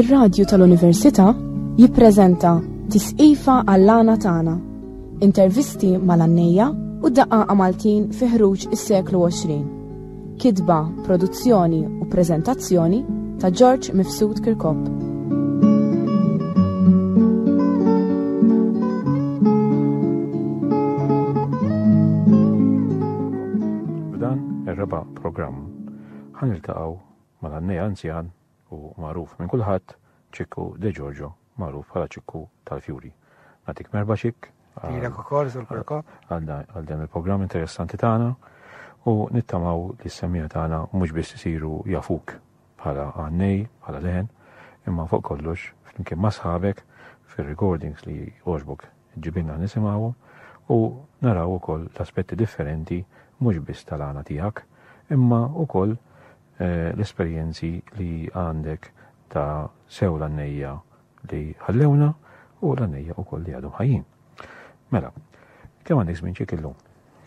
Ir-radju tal-Università jippreżenta Tisqifa għall-għana tagħna. Intervisti mal-għannejja u daqqa Maltin fi ħruġ is-seklu 20. Kitba, produzzjoni u preżentazzjoni ta' George Mifsud Kirkop. B'dan ir-raba' programm ħaniltaqgħu mal-għannejja anzjan u magħruf minn kulħadd Ċikku De Giorgio, magħruf bħala Ċikku tal-Fjuri. Nagħtik merba Ċikk għal dan il-programm interessanti tagħna u nittamaw li s-semmija tagħna mhux biss isiru jafuk bħala għannej, bħala leħen, imma fuq kollox flimkien ma' sħabek fir-recordings li għoġbok ġibilna nisimgħu u naraw ukoll l-aspetti differenti mhux biss tal-għana tiegħek, imma ukoll l-esperjenzi li għandek ta' sew l-għannejja li ħallewna u l-għannejja ukoll li għadhom ħajjin. Mela, kemm għandek żmien Ċikk illum?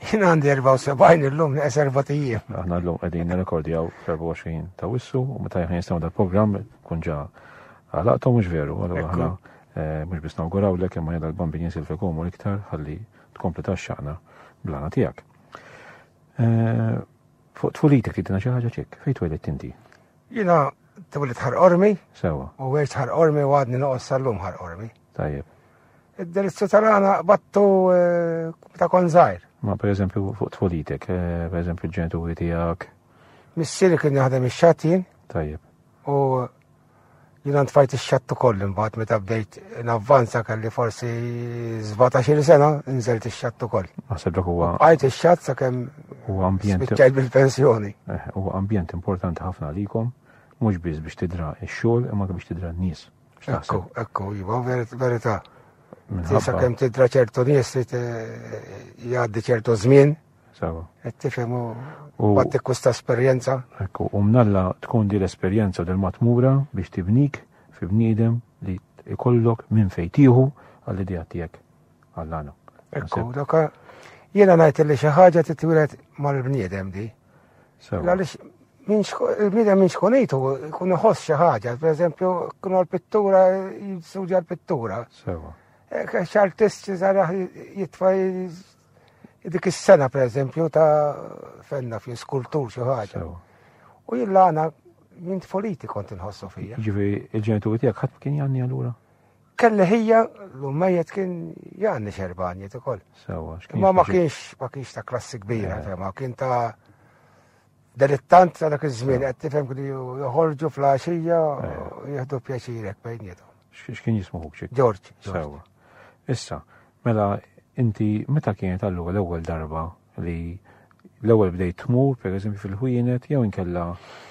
Jien għandi 74 illum, 4 ijiem. Aħna llum qegħdin nirrekordjaw f'24 ta' Wissu u meta jħin nistgħu dal-programm kun ġa għalaqtu mhux veru, allura aħna mhux biss nawgurawlek imma jgħidha l-bambin jinsilfikom u l-iktar ħalli tkompli taxxaqna bl-għana tiegħek. Fuq tfulitek tidna xi ħaġa Ċikk, fejn twelid inti? Jiena twilit ħar ormi. Sewa. U għeċ ħar ormi u għadni noqos sal-lum ħar ormi. Tajjeb. Id-delizzu tal-għana battu ta' kon żgħir. Ma per eżempju fuq tfulitek, per eżempju l-ġenituri tiegħek. Missieri kien jaħdem ix-xatt jien. Tajjeb. U jiena ntfajt ix-xatt ukoll imbagħad meta bdejt navvanza kelli forsi 17-il sena nżelt ix-xatt ukoll. Naħseb dak huwa. Bqajt ix-xatt sakemm spiċċajt bil-pensjoni. Huwa ambjent importanti ħafna għalikom, mhux biss biex tidra x-xogħol imma biex tidra n-nies. Ekku, jiba verità. Sakemm tidra ċertu nies jgħaddi ċertu żmien. Sewa. Qed tifhem u battik kusta esperjenza. Ekku, u mnalla tkun di l-esperjenza del matmura biex tibnik fi bniedem li ikollok minn fejn tieħu għall-idea tiegħek għall-għana. Ekku, doka jiena ngħid li xi ħaġa titwilet mal-bniedem di. Għaliex il-bniedem minn xkunitu jkun iħoss xi ħaġa, pereżempju kienu l-pittura jistudja l-pittura. Sewa. X'artist żara jitfa' dik is-sena pereżempju ta' fenna fi skultur xi ħaġa. U jien l-għana minn tfoliti kont inħossu fija. Ġifieri il-ġenituri tiegħek ħadd kien janni allura? Kelli ħija l-ummejjed kien janni xerbanjiet ukoll. Sewa. Ma kienx ta' klassi kbira, ma kien ta' dilettant ta' dak iż-żmien qed tifhem kienu joħorġu fl-għaxija u jieħdu pjaċirek bejniethom. X'kien jismuħuk Ċikk? George. Sewa. Issa, mela inti meta kienet allura l-ewwel darba li l-ewwel bdejt tmur pereżempju fil-ħwienet jew inkella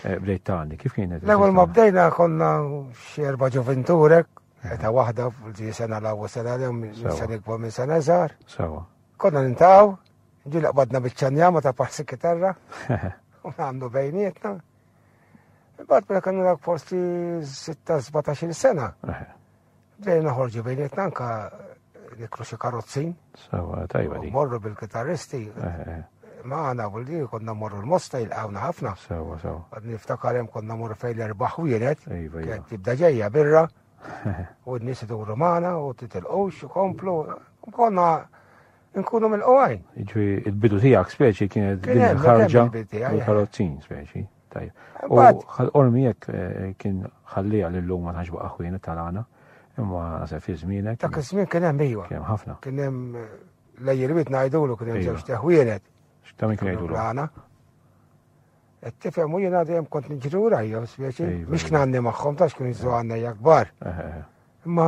bdejt tagħni, kif kienet? L-ewwel ma bdejna konna xi 4 ġuventurek, eta waħda f'ġi sena l-ewwel sena minn sena ikbar minn sena żgħar. Sewa. Konna nintgħu, ġi laqbadna biċ-ċanjama ta' parsi kitarra u nagħmlu bejnietna. Imbagħad meta kellna forsi 16-17 sena. Bdejna ħorġu bejnietna anke nikru xi karozzin. Sewa, tajba di. Morru bil-kitarristi. Ma għana vuldi konna morru l-mosta jilqawna ħafna. Sewa. Għad niftakar hemm konna morru fejn l-erbaħ wienet. Kienet tibda ġejja birra. U n-nies iduru magħna u titilqux u komplu. Konna nkunu mill-qwajn. Jiġri il-bidu tiegħek speċi kienet din il-ħarġa bil-karozzin speċi. Tajb. U ħal-qormi jekk kien ħallija lil-lum ma nħaġba aħwienet tal-għana. Imma għasem fi żmienek. Dak iż-żmien kien hemm iva. Kien ħafna. Kien hemm lejjirbiet ngħidulu kien hemm żewġ teħwienet. X'ta' min kien jgħidulu? Qed tifhem u jiena dejjem kont niġri wrajja speċi. Mhix kien għandi magħhom tax kienu jiżu għandna kbar. Imma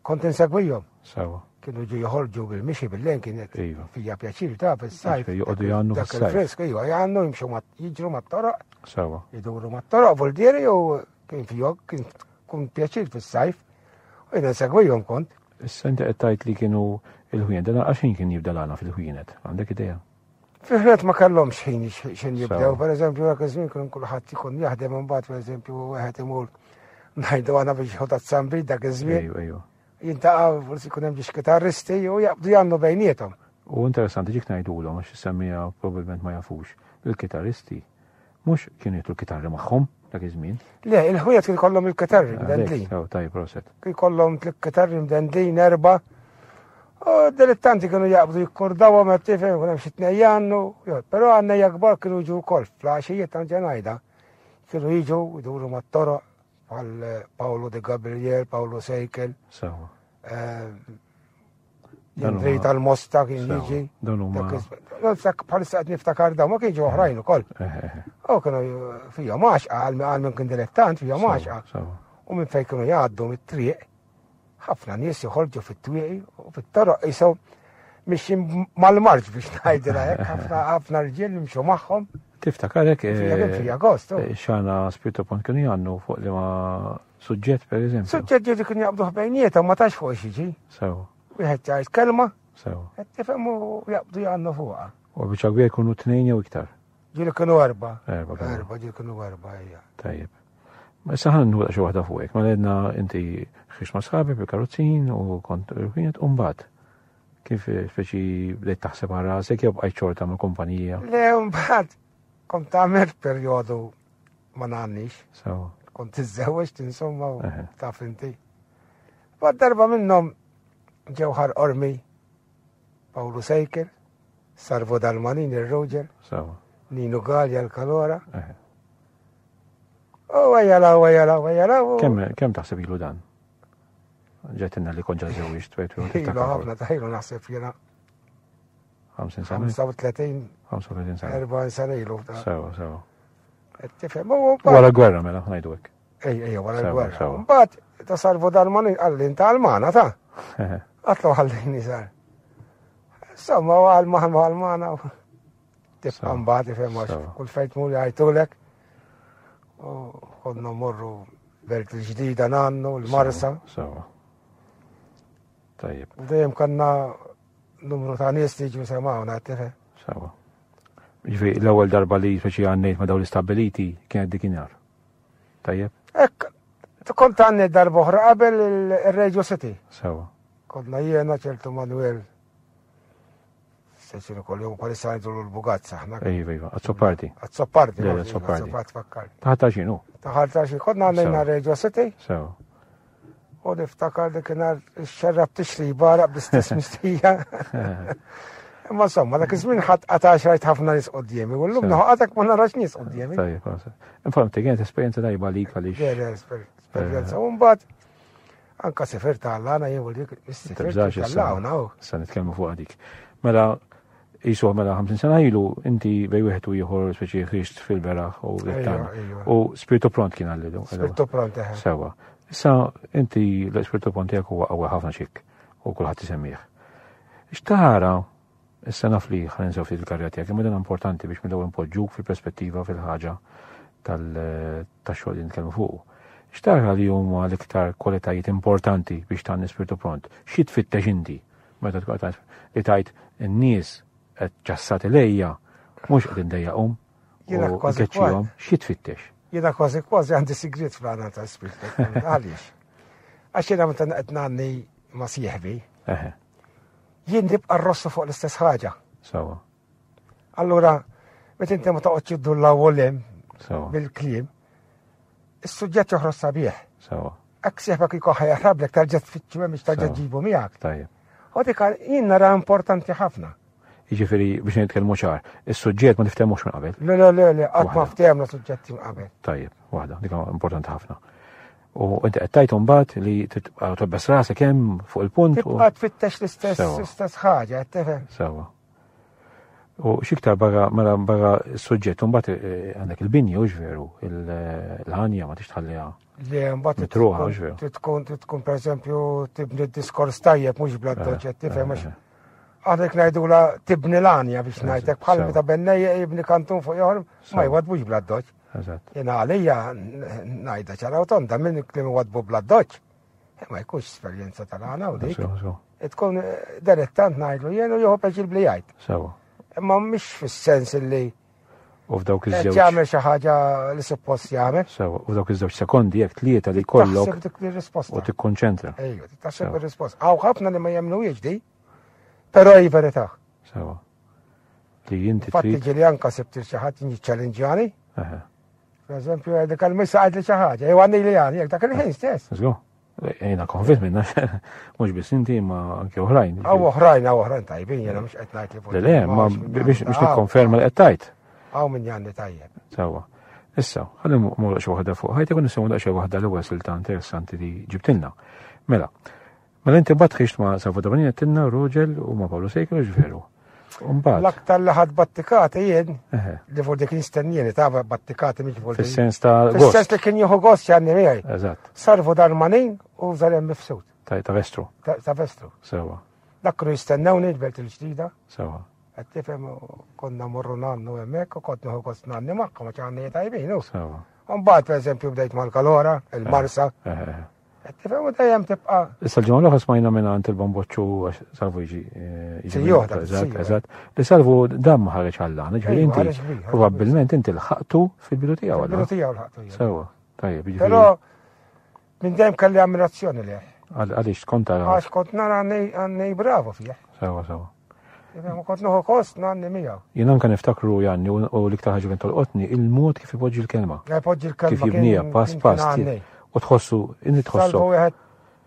kont insegwihom. Sewa. Kienu ġu joħorġu bil-mixi bil-lejn kienet fija pjaċir ta' fis-sajf. Joqogħdu jgħannu dak il-fresk iva jgħannu jimxu jiġru mat-toroq. Sewa. Jiduru mat-toroq voldieri u kien fihom kien pjaċir fis-sajf. U jiena nsegwihom kont. Issa inti qed tgħid li kienu il-ħwienet, għaxin kien jibda l-għana fil-ħwienet? Għandek idea? Fil-ħwienet ma kellhomx xejn jibdew, pereżempju dak iż-żmien kien kulħadd ikun jaħdem imbagħad pereżempju wieħed imur ngħidu għana biex jħu tazzambri dak iż-żmien. Jintaqgħu forsi jkun hemm ġiex kitarristi u jaqbdu jagħmlu bejniethom. U interessanti ġik ngħidulhom għax issemmija probabbilment ma jafux. Il-kitarristi mhux kienu jgħidu l-kitarri magħhom dak iż-żmien. Le, il-ħwejjed kien kollhom il-keterri mdendlin. Tajjeb, proset. Kien kollhom il-keterri mdendlin 4. U dilettanti kienu jaqbdu jikkordawhom qed tifhem kien hemm xi tnejjan, però għannejja kbar kienu jiġu wkoll fl-għaxijiet ta' ġenajda. Kienu jiġu jduru mat-toroq bħal Paolo De Gabriel, Paolo Sejkel. Sewa. Jindrej tal-Mosta kien jiġi. Dan huma. Bħalissa qed niftakar dawn ma kienx oħrajn ukoll. U kienu fija maċqa għal minn kien dilettant fija maċqa. U minn fejn kienu jgħaddu mit-triq. ħafna nies joħorġu fit-twieqi u fit-toroq jisew mixin mal-marġ biex ngħidilha hekk, ħafna rġiel nimxu magħhom. Tiftakarek fi Agost. xana Spiritu Pont kienu jgħannu fuq li ma suġġett pereżempju. Suġġett ġieli kienu jaqbdu bejniethom ma tax fuq xiġi. Sewa. Wieħed jgħid kelma, Sewa. qed tifhemu jaqbdu jgħannu fuqha. U biċċa kbir jkunu tnejn jew iktar. Ġieli kienu 4. Erba' ġieli kienu 4 hija. Tajjeb. Ma issa ħan nħuq xi waħda fuqek, ma ledna inti xiex ma sħabek bil-karozzin u kont rħinet u mbagħad. Kif speċi bdejt taħseb għal rasek jew bqajt xorta mal-kumpanija? Le mbagħad kont għamilt perjodu ma nagħmlix. Sewa. Kont iżżewweġt insomma u taf inti. Bad darba minnhom ġew ħarqormi Paolo Sejkel, Sarvo Dalmanin ir-Roger, Sewa. Nino Galja l-Kalora. U għajala. Kemm taħseb ilu dan? Ġetinna li konġa żewġ twejtu. Ilu ħafna taħilu naħseb jiena. 50 sena? 35 sena. 40 sena ilu. Sewa. Tifhem Wara gwerra mela ngħidu hekk. Ejja, wara l-gwerra. Mbagħad ta' Sarvo Dalmanin għallin ta' Almana ta'. Għatlu għallin sar. Insomma, għalmana. Tibqa' mbagħad tifhem kull fejn tmur jgħidulek. Konna morru belt il-ġdida nannu, l-Marsa. Sawa. Tajjeb. U dejjem kanna numru ta' nies li ġu semawna, tifhem. Sawa. Ġifi, l-ewwel darba li speċi għannejt ma' daw l-istabiliti kienet dikinjar. Tajjeb. Ekk, kont għannejt darba oħra qabel il-Radio City. Sawa. Konna jiena ċertu Manuel. Seċinu kol-jum palissa għajdu l-Bugazza. Ejva, Azzopardi. Azzopardi. Azzopardi fakkar. Taħta xinu? Taħalta xinu. Konna għannejna Radio City. Sawa. U niftakar dik kienar xerrab tixri baraq bl-istess mistija. Ma insomma, dak iż-żmien ħadd qatax rajt ħafna nies qudiemi, u llum naħaqatek ma narax nies qudiemi. Tajjeb, infatti kienet esperjenza tajba għalik għaliex. Vera esperjenza. U mbagħad anke sifirt għall-għana jien u dik is-sifirt għall-għawna. Sa nitkellmu fuq dik. Mela jisu mela 50 sena ilu inti bej wieħed u ieħor speċi ħriġt fil-beraħ u l-tana. U Spiritu Pront kien għallidu. Spiritu Pront eħe. Sewa. Issa inti l-Spiritu Pront tiegħek huwa qawwa ħafna xikk u kulħadd isemmih. X'tara issa naf li ħaninsew ftit il-karriera tiegħek, imma dan importanti biex mill-ewwel npoġġuk fil-perspettiva fil-ħaġa tax-xogħol li nitkellmu fuq. X'tara li huma l-iktar kwalitajiet importanti biex tagħni Spiritu Pront? Xi tfittex inti meta tkun li tajt in-nies qed ċassati lejja mhux qed indejjaqhom u keċċihom, xi tfittex? Jiena kważi għandi sigriet fl-għana ta' Spiritu Pront. Għaliex? Għax jiena meta qed nagħni ma' sieħbi. Jien nibqa' rossu fuq l-istess ħaġa. Sawa. Allura, meta inti ma toqgħodx iddu l-awwolem bil-kliem, is-suġġett joħroġ sabiħ. Sawa. Hekk sieħbek ikun ħajrablek tarġa' tfittxu hemm biex tarġa' tġibu miegħek. Tajjeb. U dik jien nara importanti ħafna. Jiġifieri biex nitkellmu ċar, is-suġġett ma niftehmux minn qabel. Le, qatt ma ftehmna suġġetti minn qabel. Tajjeb, waħda, dik importanti ħafna. U inti qed tajt imbagħad li tbess rasek hemm fuq il-punt. Tibqa' tfittex l-istess ħaġa, qed tifhem. Sewa. U x'iktar barra s-suġġett imbagħad għandek il-binja u veru, il-ħanja ma tix tħalliha. Le mbagħad tkun pereżempju tibni d-diskors tajjeb mhux bladdoċ, qed tifhem għax għandek ngħidula tibni l-għanja biex ngħidlek bħal meta bennejja jibni kantun fuq joħor ma jwadbux bladdoċ. Jena għalija najda ċaraw tonda minn klim wadbu bladdoċ. Ma jkunx esperienza tal-għana u dik. Tkun direttant najdlu jenu joħopeċ il-blijajt. Ma mux fil-sens li u f'dawk iż-żewġ jagħmel xi ħaġa li suppost jagħmel. U f'dawk iż-żewġ sekondi jekk tlieta li jkollok u tikkonċentra. Ejju, taħseb ir-risposta. Hawn ħafna li ma jemnuhiex di, però hi verità. Li inti trid. Fatti ġieli anke sibt xi ħadd jiċċallenġjani. Per eżempju, dik għal-missa għad li xaħġa, jew għanni li għani, dak il-ħin stess. Zgo. Jena konfit minna, mux bis inti ma anke uħrajn. Għaw uħrajn tajbin, jena mux għetnajt li fuq. Le, ma biex nikkonferma li għettajt. Għaw minn janni tajjeb. Sawa. Issa, għalli mulla xi waħda fuq, ħajta kun nisimgħu daqsxejn waħda l-ewwel silta interessanti li ġibtilna. Mela inti mbagħad ħixt ma' Salvo Dabanini għettilna Ruġel u ma' Pawlu Sejker ġifieri. L-aktar li ħadd battikati jien li fuq dik nistennieni ta' battikati mhix fuq. Fis-sens ta' fis-sens li kien jieħu gost ġanni miegħi. Eżatt. Salvo Darmanin u Żarem Mifsud. Ta' Vestru. Ta' Vestru. Sewa. Dak kienu jistennewni ġbelt il-ġdida. Sewa. Qed tifhem konna morru nannu hemmhekk u kont nieħu gost nanni magħha ma ċanni tajbin. Sewa. Mbagħad pereżempju bdejt mal-Kalora, il-Marsa. Qed tifhem u dejjem tibqa'. Issa l-ġimgħa l-oħra smajna minn għand il-Bamboċċu Salvo jiġi. Eżatt. Li Salvo dam ħareġ għall-għana, ġifieri inti probabbilment inti l-ħaqtu fil-bidu tiegħu. Fil-bidu tiegħu l-ħaqtu. Sewa. Tajjeb, jiġifieri. Però minn dejjem kelli ammirazzjoni leh. Għaliex kont tara. Għax kont nara għannej bravo fih. Sewa. Ma kont noħu kost nanni miegħu. Jien anke niftakru Janni u l-iktar ħaġa kien tolqotni il-mod kif ipoġġi l-kelma. Kif jibnija pass u tħossu, inni tħossu. Salvo wieħed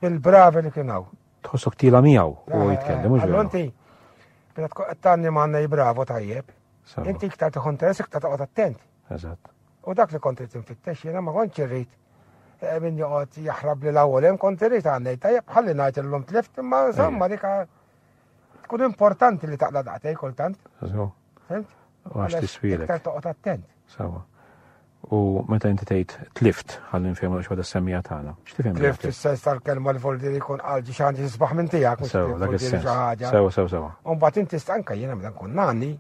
bil-bravi li kien hawn. Tħossu ktila miegħu u jitkellem mhux veru. Inti qed tanni ma' għannej bravo tajjeb. Inti iktar tieħu interess iktar toqgħod attent. Eżatt. U dak li kont trid infittex jiena ma kontx irrid min joqgħod jaħrab li l-ewwel hemm kont irid għandej tajjeb ħalli ngħid illum tlift imma insomma dik tkun importanti li taqla daqtej kultant. Fimt? Għax tiswilek. Iktar toqgħod attent. Sawa. U meta inti tgħid tlift ħalli nfehmu x'għada semmija tagħna. X'tifhem? Tlift is-sens tal-kelma li voldi jkun qalġi x'għandi tisbaħ minn tiegħek. Sewa, dak is-sens. Sewa. U mbagħad inti stanka jiena meta nkun nanni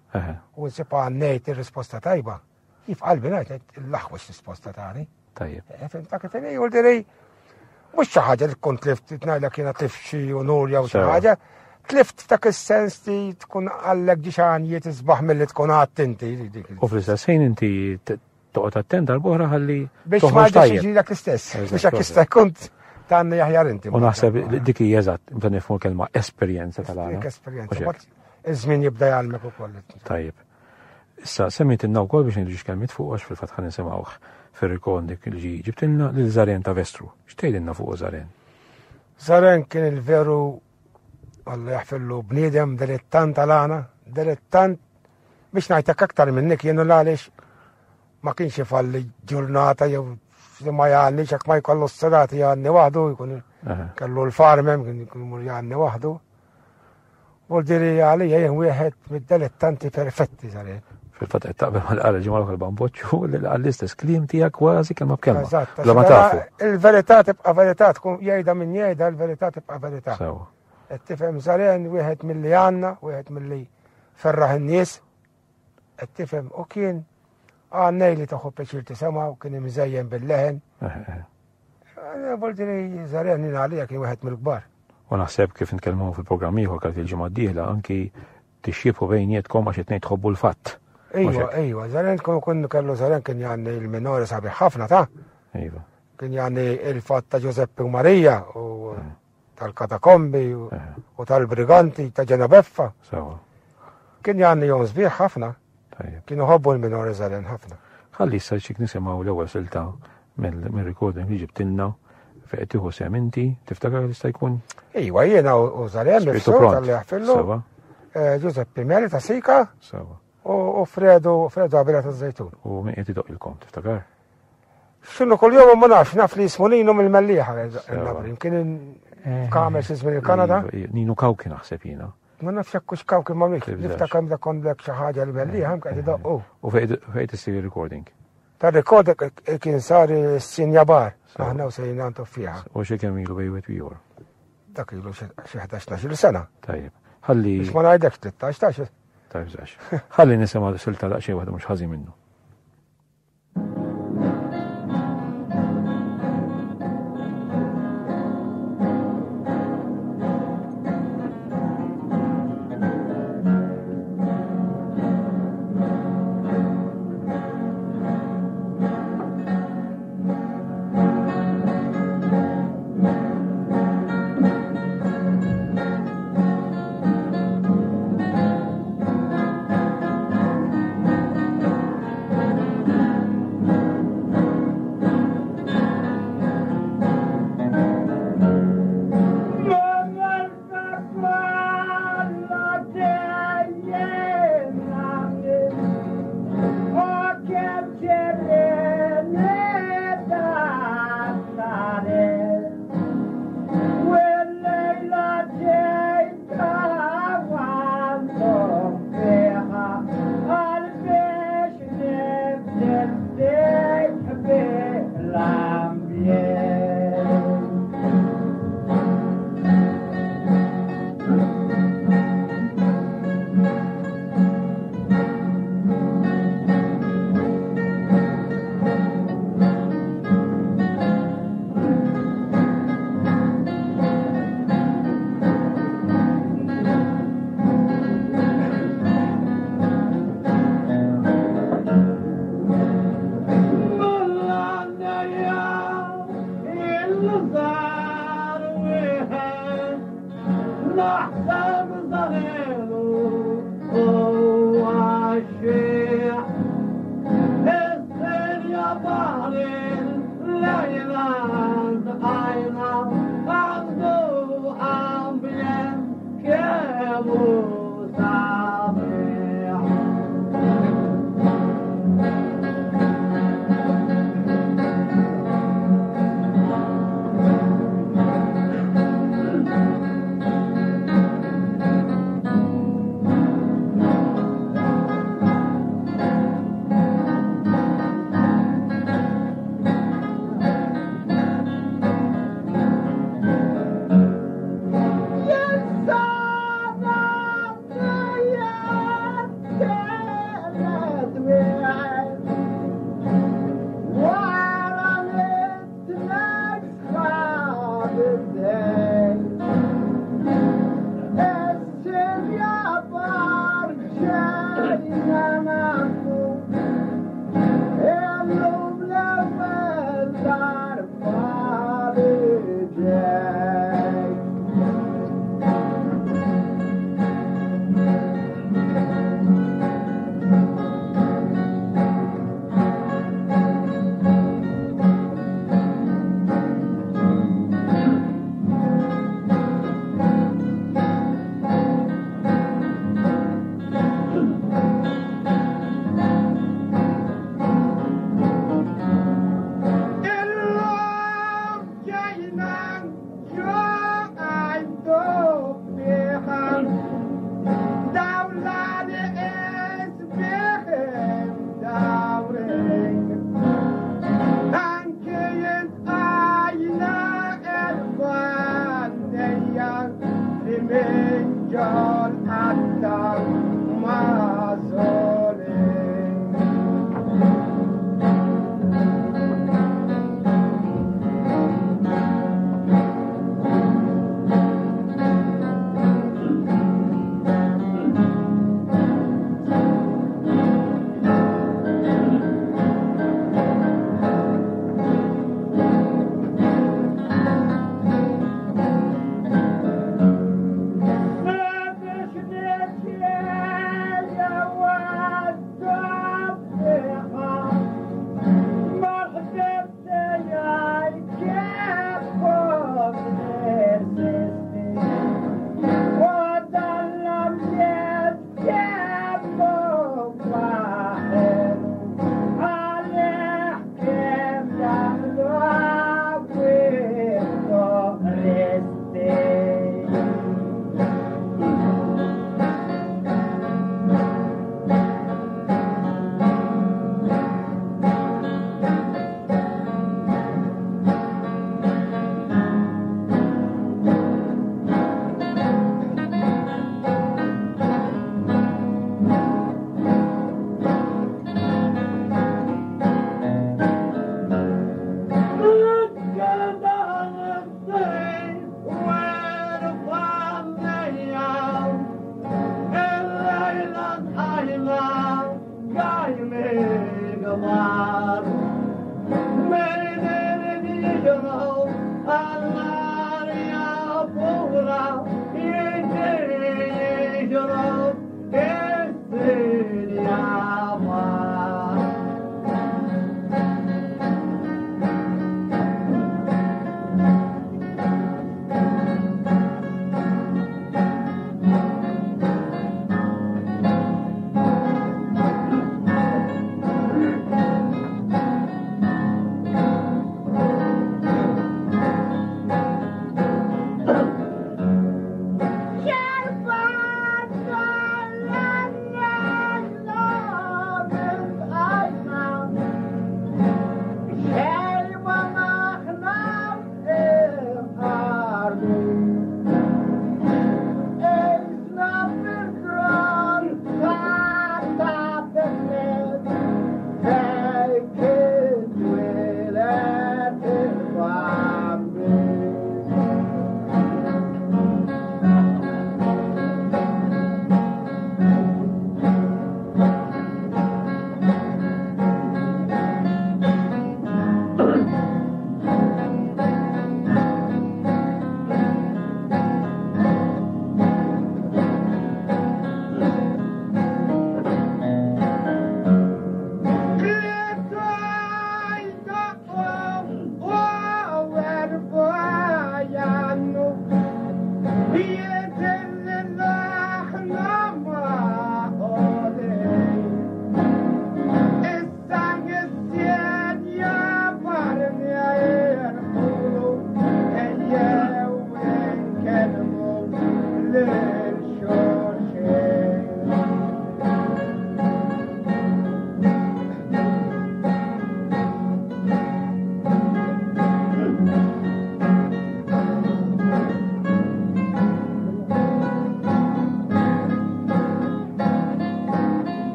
u nsibha ngħid ir-risposta tajba. Kif qalbi ngħid il-laħwix risposta tagħni. Tajjeb. Fimt dak it-tieni jgħid direj mhux xi ħaġa li tkun tlift tngħidlek kiena tlift xi unur jew xi ħaġa. Tlift dak is-sens li tkun għallek ġixanijiet isbaħ milli tkun attinti. U fl-istess ħin inti toqgħod attent darb'oħra ħalli biex ma jiġi dak l-istess. Biex hekk jista' jkun tanni aħjar inti. U naħseb dik hija eżatt meta nifhmu kelma esperjenza tal-għana. Esperjenza. Iż-żmien jibda jgħalmek ukoll. Tajjeb. Issa semmejt inna wkoll biex ngħidu x'kelmiet fuq għax fil-fatt ħa nisimgħuh fir-rikord dik li ġibtilna lil Żarien ta' Vestru. X'tgħidilna fuq Żarien? Żarien kien il-veru Alla jaħfillu bniedem dilettant għal-għana, dilettant biex najtek aktar minnik jienu l-għalix ma kienx jifalli ġurnata jew ma jgħanni xak ma jkollu s-serati jgħanni wahdu, jkun kellu l-farmem, jkun mur jgħanni wahdu. Vuldiri għalli jgħin wieħed mid-dilettanti perfetti Żarien. Fil-fatt qed taqbel mal-qara ġimgħa l-Bamboċċu l-istess kliem tiegħek kważi kemm b'kelma. Bla ma tafu. Il-verità tibqa' verità, tkun jgħidha min jgħidha, l-verità tibqa' verità. Qed tifhem Żarien wieħed milli għandna, wieħed milli ferraħ in-nies. Qed tifhem u kien għannej li taħu peċir tisema u kien imżejjen bil-leħen. Volti li Żarien jien għalija kien wieħed mill-kbar. U naħseb kif nitkellmu fil-programm ieħor kalt il-ġimgħa d-dieħla anki tixjiebu bejnietkom għax qed ngħid tħobbu l-fatt. Ejwa, Żarien kun kellu Żarien kien jgħanni il-minori sabiħ ħafna ta'. Ejwa. Kien jgħanni il-fatt ta' Giuseppe u Marija u tal-katakombi u tal-briganti ta' Ġenabeffa. Kien jgħanni jom sbieħ ħafna. Kienu ħobbu l-minori Żarien ħafna. Ħalli issa xik nisimgħu l-ewwel silta mill-recording li ġibtilna fejn tieħu sem inti, tiftakar li sta jkun? Ejwa, jiena u Żarien nifsu tal-li jaħfillu. Giuseppe Meli ta' Sika. U Fredo Abela ta' Zejtun. U min qed idoqilkom, tiftakar? X'inhu kuljum ma naf li jismu Ninu mill-Mellieħa. Kien kamel xizmin il-Kanada. Ninu Kawki naħseb jiena. Ma nafx kux Kawki ma mik. Niftakar meta kondlek xi ħaġa l-Mellieħa qed idoqqu. U fejn tisir recording? Tar-rekord kien sar is-Sinjabar. Aħna u sejna ntu fiha. U xi kemm ilu bejwet ieħor? Dak ilu xi 11 sena. Tajjeb. Ħalli. Biex ma ngħidlekx 13. Tajjeb żax. Ħalli nisimgħu silta daqsxejn waħda mhux ħażin minnu.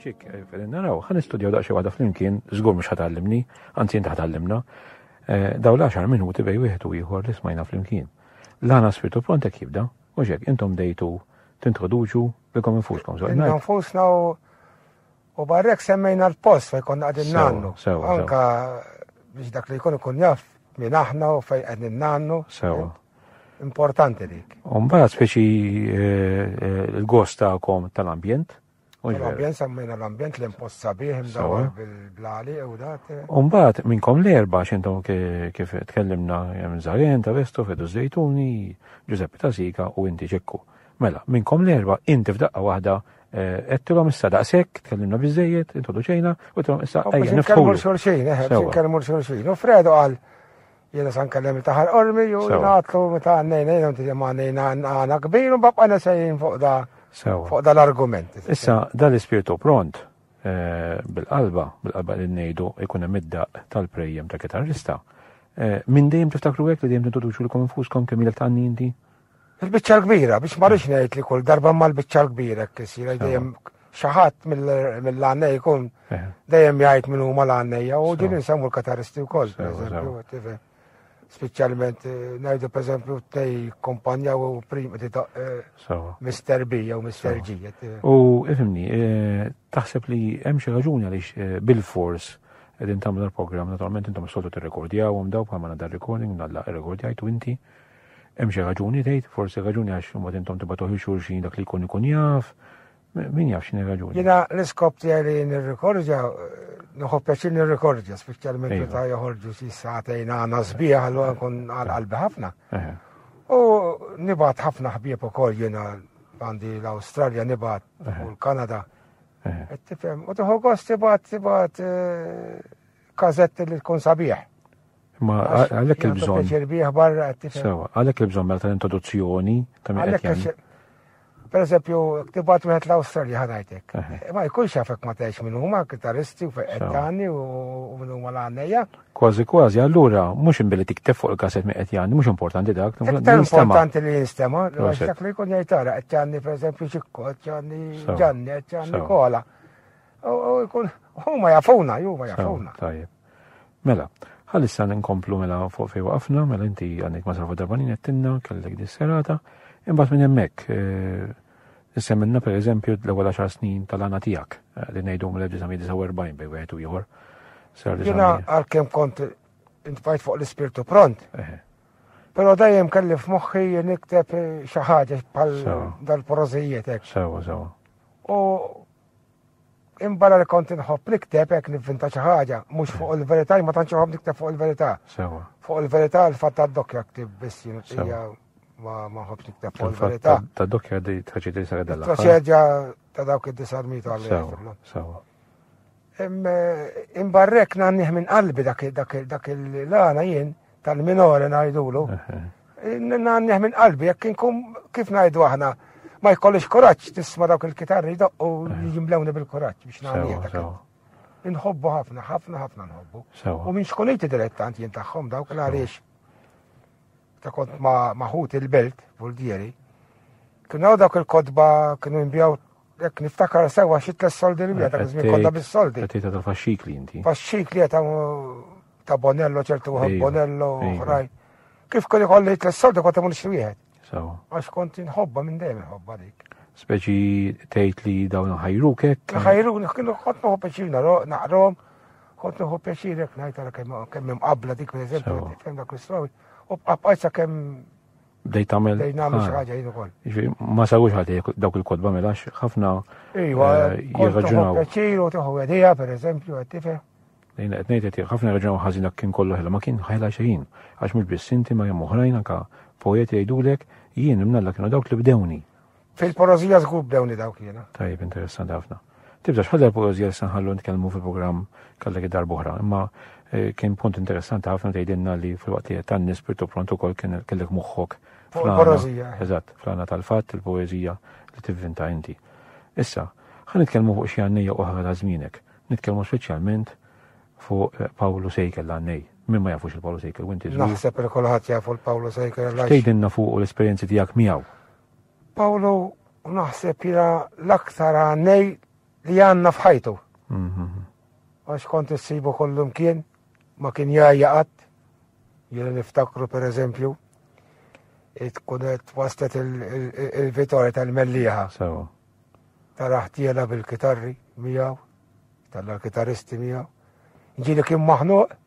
ċik, fedin naraw, ħan istudjaw daqxie għada fl-imkien, zgur mux ħatallimni, anzi inti ħatallimna, daw l-10 minuti bej wieħed u ieħor li smajna fl-imkien. L-għana spiritu prontek jibda, u ġek, intom dejtu tintroduċu bikom infuskom. Infusna u barrek semmejna l-post fej konna għadin nannu. Anka biex dak li ikun jaf minn aħna u fej għadin nannu. Importanti dik. Umbaħt speċi l-gost ta'kom tal-ambjent. L-ambjent semmejna l-ambjent l-impost sabiħ imdawar bil-blali u dat. Umbaħt minnkom l-erba xintom kif tkellimna minn Zarjen, ta' Vestu, Fedu Zejtuni, Giuseppe Tasika u inti ċekku. Mela, minnkom l-erba inti f'daqqa waħda għettilom issa daqsek, tkellimna bizzejiet, introduċejna, u tkellim issa għajja nifħu. Nkellmu l-xorxin, u Fredo għal jena san kellem il-taħar ormi, u natlu meta għannejna, jena għanti għannejna għana kbir, u babqa nasajin fuq da l-argument. Issa, dal-ispirtu pront, bil-qalba li n-nejdu ikun id-daq tal-prejjem ta' kitarrista. Min dejjem tiftakru għek li dejjem tintroduċu l-kom infuskom kemmilek ta' għanni inti? Il-bicċa l-kbira, biex marriċ nejt li kull darba ma l-bicċa l-kbira kessira, dejjem xaħat mill-għannej kun dejjem jgħajt minn huma l-għannejja u ġin nsemmu l-kataristi u koll, per specialment najdu per eżempju tej kompanja u prim Mr. B u Mr. G. U ifimni, taħseb li hemm xi raġuni għaliex bil-fors qegħdin tagħmlu l-programm, naturalment intom soltu tirrekordjawhom daw bħalma nadar recording nalla irrekordjajtu inti. Hemm xi raġuni tgħid, forsi raġuni għax imbagħad intom tibgħatu xulxin dak li jkun jaf. Min jaf x'inhi raġuni? Jiena l-iskop tiegħi li nirrekordja, nħobb pjaċir nirrekordja, speċjalment meta joħorġu xi sagħtejn għandna sbieħ allura nkun għal-qalbi ħafna. U nibgħat ħafna ħbieb ukoll jiena għandi l-Awstralja nibgħat u l-Kanada. Tifhem, u tieħu gost tibgħat każetti li tkun sabiħ. Ma għalek il-bżon. Għalek il-bżon mela tal-introduzzjoni ta' minn per eżempju, tibat wieħed l-Awstralja ħadajtek. Ma jkunx jafek ma teħx minn huma kitaristi u feqqetjani u minn huma l-għannejja. Kważi, allura mhux inbilli tikteb fuq il-kaset minn qedjani, mhux importanti dak. Importanti li jinstema, dak li jkun jgħidara, qedjani per eżempju ċikko, qedjani ġanni, qedjani kola. U jkun huma jafuna, jafuna. Mela, ħalissa ninkomplu mela fuq fej waqafna, mela inti għandek ma sarfu darbanin jettinna, kellek dis-serata, imbagħad minn hemmhekk issemminna per eżempju l-ewwel 10 snin tal-għana tiegħek li ngħidu mill-1949 bej wieħed u ieħor. Jiena għalkemm kont intfajt fuq l-ispirtu pront. Però dejjem kelli f'moħħi nikteb xi ħaġa bħal dal-porożijiet hekk. Sewa. U imbara li kont inħobb nikteb hekk nivvinta xi ħaġa, mhux fuq il-verità, ma tantx inħobb nikteb fuq il-verità. Fuq il-verità l-fatt tad-dokkja ktib biss ma ħobx nikteb fuq il-verità. Tad-dokkja di traċedja saradella. Traċedja ta' dawk id-disarmito għal-Sewa. Imbarrek nanniħ minn qalbi dak il-lana jien tal-minore ngħidulu. Nanniħ minn qalbi jekk inkun kif ngħidu aħna ma jkollix kuraġġ tisma' dawk il-kitarri u jimlewni bil-kuraġġ biex nagħmel. Inħobbu ħafna nħobbu. U minn xkuniti dilettanti jien tagħhom dawk għaliex ta' kont maħut il-belt Buldieri. Kienu dawk il-kodba kienu nbjaw jekk niftakar sewa xi 3 soldi li dak iż-żmien kodda bis-soldi. Tita ta' faxxikli inti. Faxxikli ta' Bonello ċertu Bonello oħraj. Kif kien ikolli 3 soldi kont imur xi wieħed. Għax kont inħobba minn dejjem inħobba dik. Speċi tgħid li dawn ħajruk hekk. Ħajruk kienu kont nħobb pjaċir naqrom, kont nħobb pjaċir hekk ngħid kemm imqabbla dik pereżempju tifhem dak l-istorja. U bqajsa kemm bdejt tagħmel. Bdejt nagħmel xi ħaġa jien ukoll. Ma sawux ħadd dawk il-kodba melax ħafna jirraġunaw. Pjaċir u tieħu idea pereżempju qed tifhem. Qed ngħid ħafna jirraġunaw ħażin dak kien kollu ħela ma kien ħajla xejn għax mhux biss inti ma hemm oħrajn anke poeti jgħidulek jien imnalla kienu dawk li bdewni. Fil-porozija żgur bdewni dawk jiena. Tajjeb interessanti ħafna. Tibda x'ħadha l-porozija issa nħallu nitkellmu fil-programm kellek id-darba oħra, imma kien punt interessanti ħafna tgħidilna li fil-waqt tan-nies spiritu pront ukoll kellek moħħok fil-poeżija. Eżatt, fl-għana tal-fatt il-poeżija li tivvinta inti. Issa, ħa nitkellmu fuq xi għannejja oħra ta' żmienek. Nitkellmu speċjalment fuq Pawlu Sejkel l-għannej. Min ma jafux il-Pawlu Sejkel, u inti żgur. Naħseb li kulħadd jafu l-Pawlu Sejkel. Tgħidilna fuq l-esperjenzi tiegħek miegħu. Pawlu naħseb jiena l-aktar għannej li għanna fħajtu. Għax kont issibu kollu mkien, ma kien jaqat, jena niftakru per eżempju, kunet wastet il-Vittoria tal-Melliħa. Taraħtijela bil-kitarri miegħu, tal-kitaristi miegħu. Ġili kien maħnuq,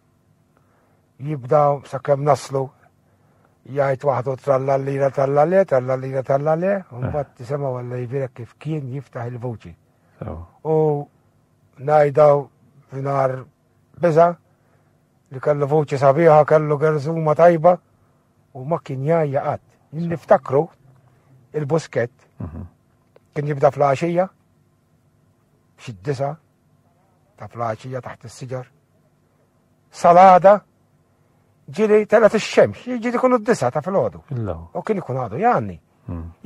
jibdaw sakemm naslu, jgħid waħdu trallallira trallale, un bat tisema walla jibirek kif kien jiftaħ il-vuċi. U najdaw finar biza li kellu vuċi sabiħa, kellu gerżuma tajba u ma kien jaqat. Niftakru il-busket kien jibda flaxija xid-disa ta' flaxija taħt is-siġar. Salada ġili telet ix-xemx, ġili kunu d-disa ta' filgħodu. U kien ikun għadu janni.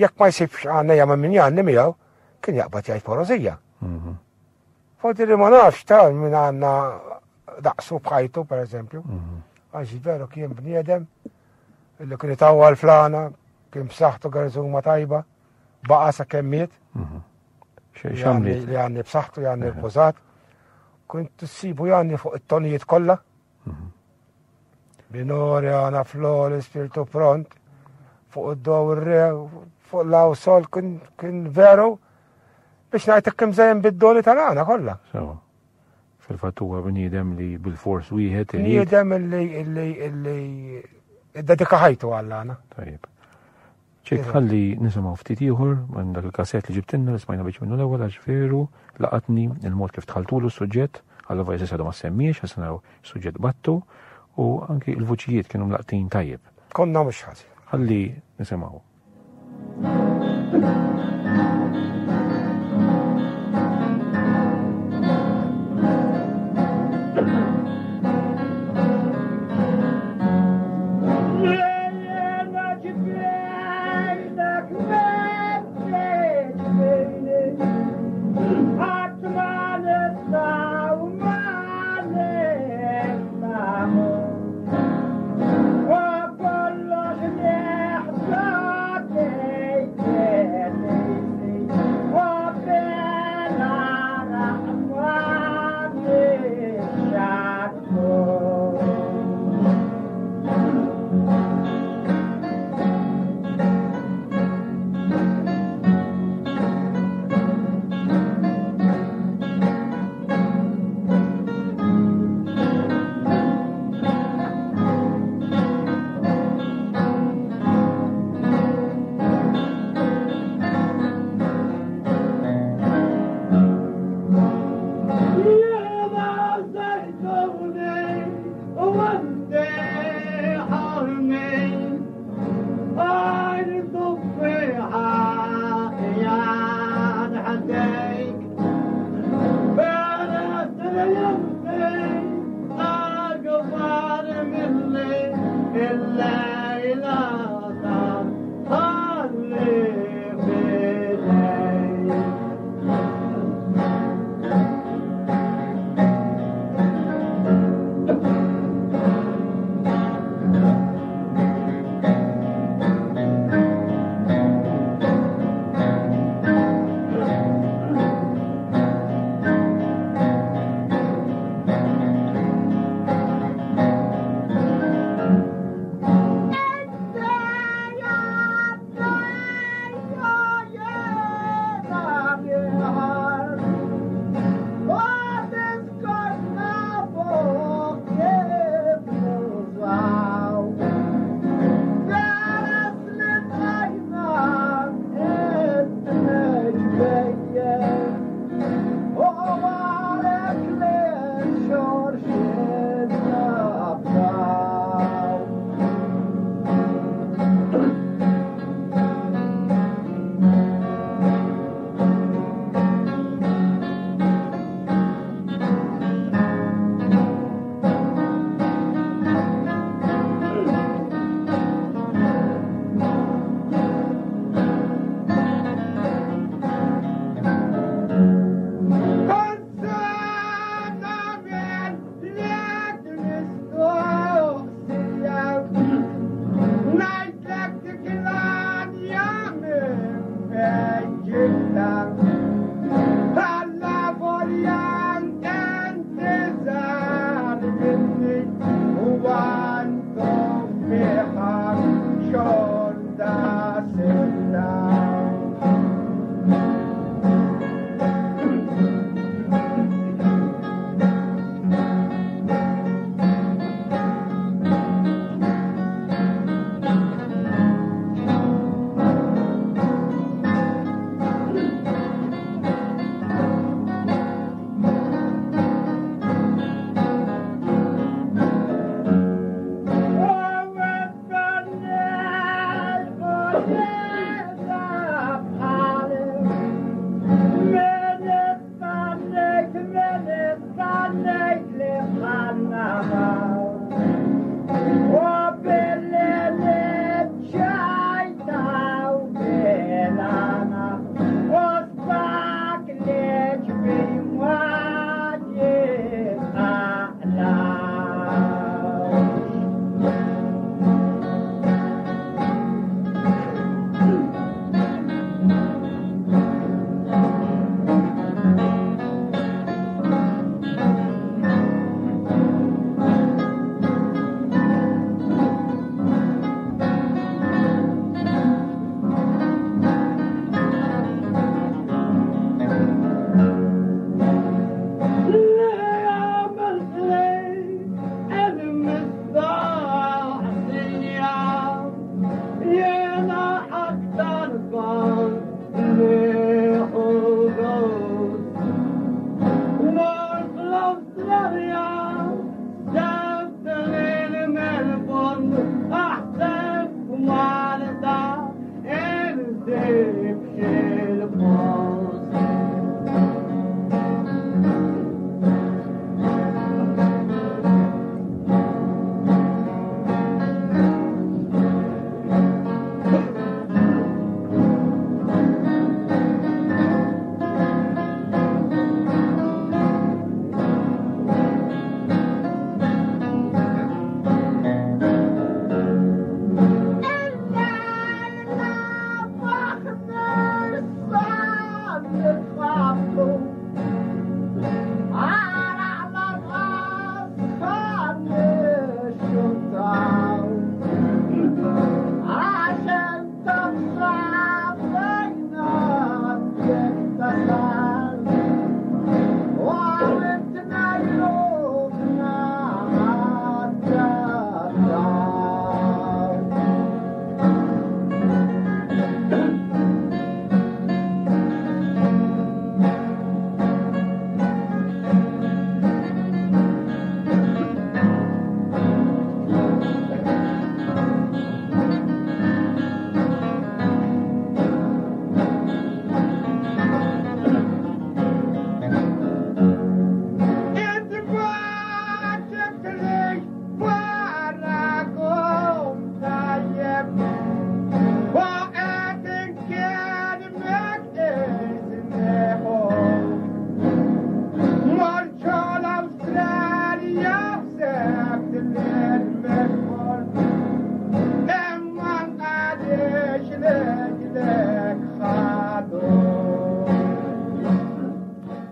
Jekk ma jsibx għannejja ma' min janni miegħu, kien jaqbad jgħid porozija. Fodi li ma nafx ta' minn għanna daqsu bħajtu, per eżempju. Għax veru kien bniedem, illi kien itawwa l-flana, kien b'saħħtu gerżuma tajba, baqa sa' kemmiet. Li għanni b'saħħtu, għanni l-pozat. Kont tissibu għanni fuq it-tonijiet kollha. Binori, għana flori, spiritu pront, fuq id-dow ir-re, fuq l-għaw sol, kien veru biex najtek kem zajem bid-doli tal-għana kolla. Fil-fattuwa b'nidem li bil-fors wieħed. B'nidem li id-dedika ħajtu għall-għana. Tajib. ċek ħalli nisimaw ftit ieħor minn dak il-kasset li ġibtinna li smajna biex minnu l-ewwel għax veru laqatni il-mod kif tħaltulu s-suġġett għalla vajza s-għadu ma semmiex għax naraw s-suġġett battu u anki il-vuċijiet kienu mlaqtin tajjeb. Konna mux ħazi. Ħalli nisimaw.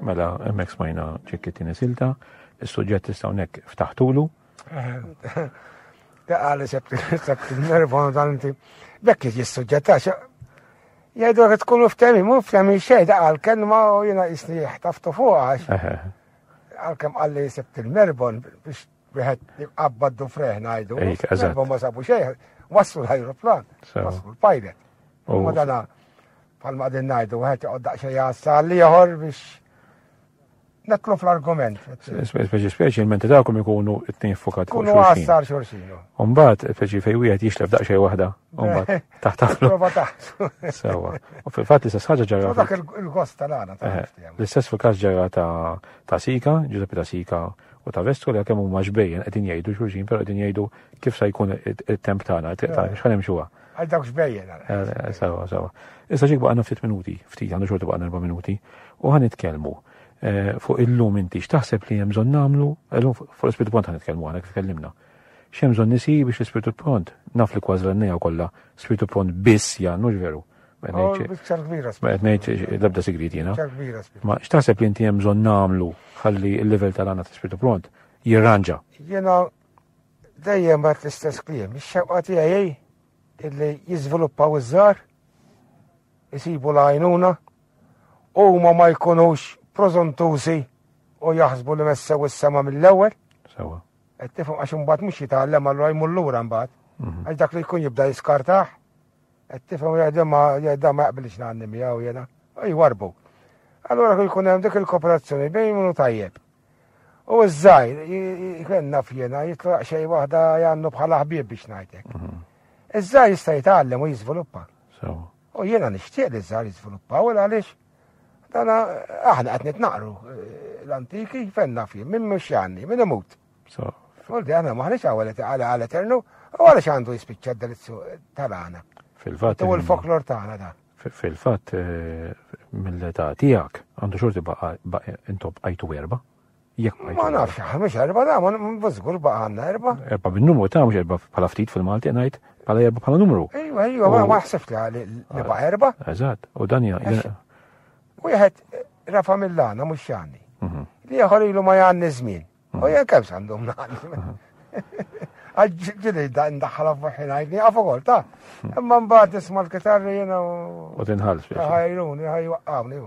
Mela, emmek smajna ċekkettini silta, il-sujġet istawnek ftaħtulu. Għalli sebt il-nervon tal-inti, bekki jis-sujġetta, jgħidu għet tkunu ftemi, mu ftemi xej, għal kelma u jena jisni jħtaftu fuqax. Għal-kem għalli sebt il-nervon biex biħet jibqabbaddu freħna għajdu. Nervon ma sabu xej, waslu l-aeroplan, waslu l-pajlet. U dana, palma għadin najdu, għet jgħodda xej għassalli jħor biex natlu fl-argument. Speċi il-menti dawkum ikunu it-tnejn fukat. Kunu għassar xorxinu. Umbat, speċi fej wieħed jixlef daqxej wahda. Umbat, taħtaflu. Prova taħt. Sawa. U fil-fat l-istess ħaġa ġara. Dak il-gost tal-għana. L-istess fil-każ ġara ta' Sika, Giuseppe ta' Sika u ta' Vestro li kemm huma ġbejjen qegħdin jgħidu xulxin, però qegħdin jgħidu kif se jkun it-temp tagħna, x'ħan imxuha. Għal dawk xbejjen. Sawa, sawa. Issa ġik baqgħna ftit minuti, ftit għandu xorta baqgħna 4 minuti, u ħanitkellmu fuq illum inti x'taħseb li hemm bżonn nagħmlu, fuq l-Ispiritu Pont ħanitkellmu għana kif tkellimna. X'hemm bżonn nisi biex l-Ispiritu Pont naf li kważi l-għannejja kollha Spiritu Pont biss jannu veru. Qed ngħid l-ebda sigrit jiena. Ma x'taħseb li inti hemm bżonn nagħmlu ħalli l-livell tal-għana ta' Spiritu Pont jirranġa. Jiena dejjem għat l-istess kliem, ix-xewqa tiegħi illi jiżviluppaw iż-żgħar, isibu l-għajnuna, huma ma jkunux prozontużi u jaħsbu li messew is-sema mill-ewwel. Sewa. Qed tifhem għax imbagħad mhux jitgħallem allura jmur lura mbagħad. Għax dak li jkun jibda jiskartaħ. Qed tifhem jgħidha ma jaqbilx nagħni miegħu jiena. Jwarbu. Allura jkun hemm dik il-kooperazzjoni bejn minnu tajjeb. U ż-żgħir kien naf jiena jitlaq xejn waħda jgħannu bħala ħbieb biex ngħidlek. Iż-żgħir jista' jitgħallem u jiżviluppa. Sewa. U jiena nixtieq li ż-żgħar jiżviluppaw għaliex Dana aħna qed nitnaqru l-antiki fenna fih, minn mhux janni, minn imut. Għoldi aħna maħniex għalet għal eternu, u għalax għandu jispiċċa d-dalizzu tal-għana. Fil-fatt. U l-folklor tagħna da. Fil-fatt mill-età tiegħek għandu xorti intom bqajtu erba'. Ma nafx, mhux erba' da, ma żgur baqa' għandna erba'. Erba' bin-numru ta' mhux erba' bħala ftit fil-Malti ngħid bħala erba' bħala numru. Ejwa, ma ħsibx li baqa' erba'. Eżatt, u dan Wieħed rafa mill-għana mhux janni. Li ieħor ilu ma janni żmien. U jekk hemm għandhom nagħni. Ġili ndaħħala f'waħħin għajni, għafogol, ta' imma mbagħad nisma' l-kitarri jiena u tinħallas. ħajruni, ħajwaqqawni.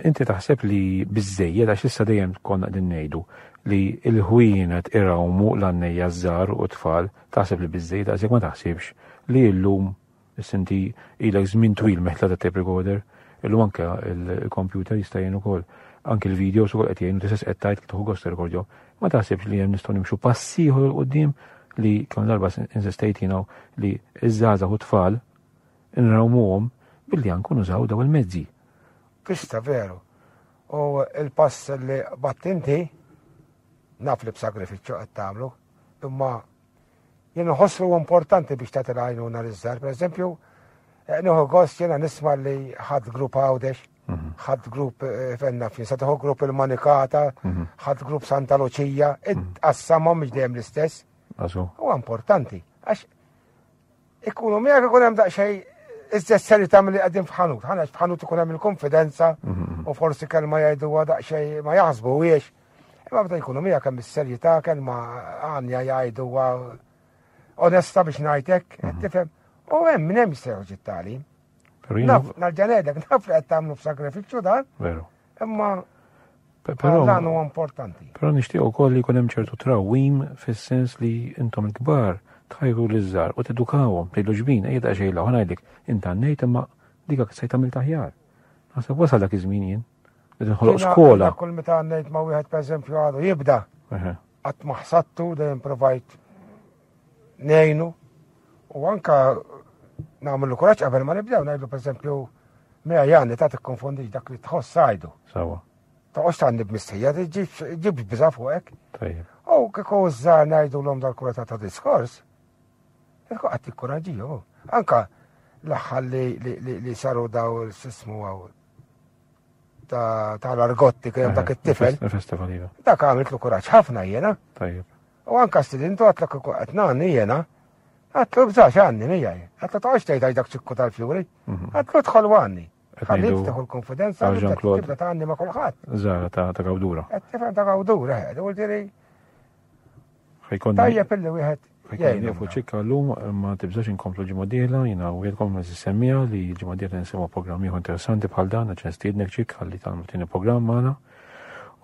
Inti taħseb li biżejjed għax issa dejjem konna qegħdin ngħidu li l-ħwienet irawmu l-għannejja żgħar u tfal, taħseb li biżejjed għax jekk ma taħsibx li llum issinti ilek żmien twil meħtla ta' tape recorder, illum anke il-computer jista' jgħin ukoll anke l-videos ukoll qed jgħinu tista' qed tgħid tieħu gost rekordju. Ma taħsibx li hemm nistgħu nimxu passi ieħor quddiem li kemm darba insistejt li iż-żgħażagħ u tfal inrawmuhom billi anke nużaw daw il-mezzi. Kista veru. U il-pass li battinti naf li b'sagrifiċċju qed tagħmlu, imma jien nħossru importanti biex tagħti l-għajnuna liż-żgħar. Pereżempju, nieħu gost jiena nisma' li ħadd grupp Għawdex, ħadd grupp fenna fin, sa tieħu grupp il-Manikata, ħadd grupp Santa Luċija, id-qassamhom mhux dejjem l-istess. Huwa importanti għax ikunu miegħek ikun hemm daqsxejn iżda s-serjetà milli qegħdin f'ħanut. F'ħanut ikun hemm il-konfidenza u forsi kelma jgħiduha daqsxejn ma jaħsbuhiex. Imma bda jkunu miegħek hemm is-serjetà kelma għanja jgħiduha onesta biex ngħidlek, qed tifhem. U hemm min hemm jistgħu it-tagħlim. Narġanedek, naf li qed tagħmlu f'sagrifiċċju dan. Veru. Imma dan huwa importanti. Però nixtieq ukoll li jkun hemm ċertu trawwim fis-sens li intom il-kbar tħajru l-iżżar u tedukawhom tgħidlu ġbin ejja daqsxejn law ngħidlek inta ngħid imma dikak se tagħmel taħjar. Naħseb wasal dak iż-żmien jien. Qed inħoloq skola. Kull meta ngħid ma' wieħed pereżempju għadu jibda. Qatt ma ħsattu dejjem provajt ngħinu u anke nagħmlu kuraġġ qabel ma nibdew ngħidu pereżempju mija janni ta' tikkonfondix dak li tħoss għajdu. Sawa. Toqgħodx tgħandib mistejja ġib biża' fuqek. Tajjeb. U kieku żżar ngħidulhom dal-kura ta' diskors. Kieku qatt tikkuraġġiju. Anka l-aħħar li saru daw l-sismu għaw tal-argotti kien dak it-tifel. Il-festival iva. Dak għamiltlu kuraġġ ħafna jiena. Tajjeb. U anka stidintu għatlek qed nagħni jiena. Għatlu bżax għanni mijaj. Għatlu taħx tgħid dak ċikku tal-fjuri. Għatlu tħol għanni. Ħallit tieħu l-konfidenza tibda tagħni ma' kulħadd. Żara ta' gawdura. Qed tifhem ta' gawdura ħed. U diri tajjeb illi wieħed jgħinu fuq ċikka llum ma tibżax inkomplu ġimgħa dieħla, jiena wieħedkom nissemmija li ġimgħa dieħla nsemma programm ieħor interessanti bħal dan għax nistiednek ċikk ħalli tagħmlu tieni programm magħna.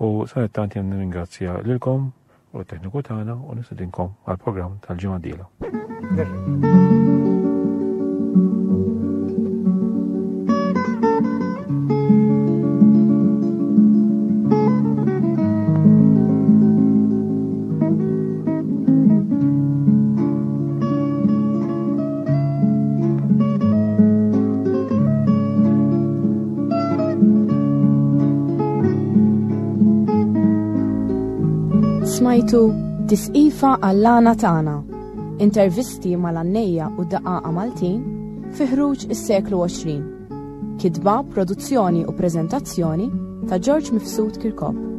U saret tant jen nirringrazzja lilkom u l-tekniku tagħna u nistedinkom għall-programm tal-ġimgħa dieħla. Smajtu Tisqifa għall-għana tagħna. Intervisti mal-għannejja u d-daqaqa Maltin fi ħruġ is-seklu 20. Kitba, produzzjoni u preżentazzjoni ta' George Mifsud Kirkop.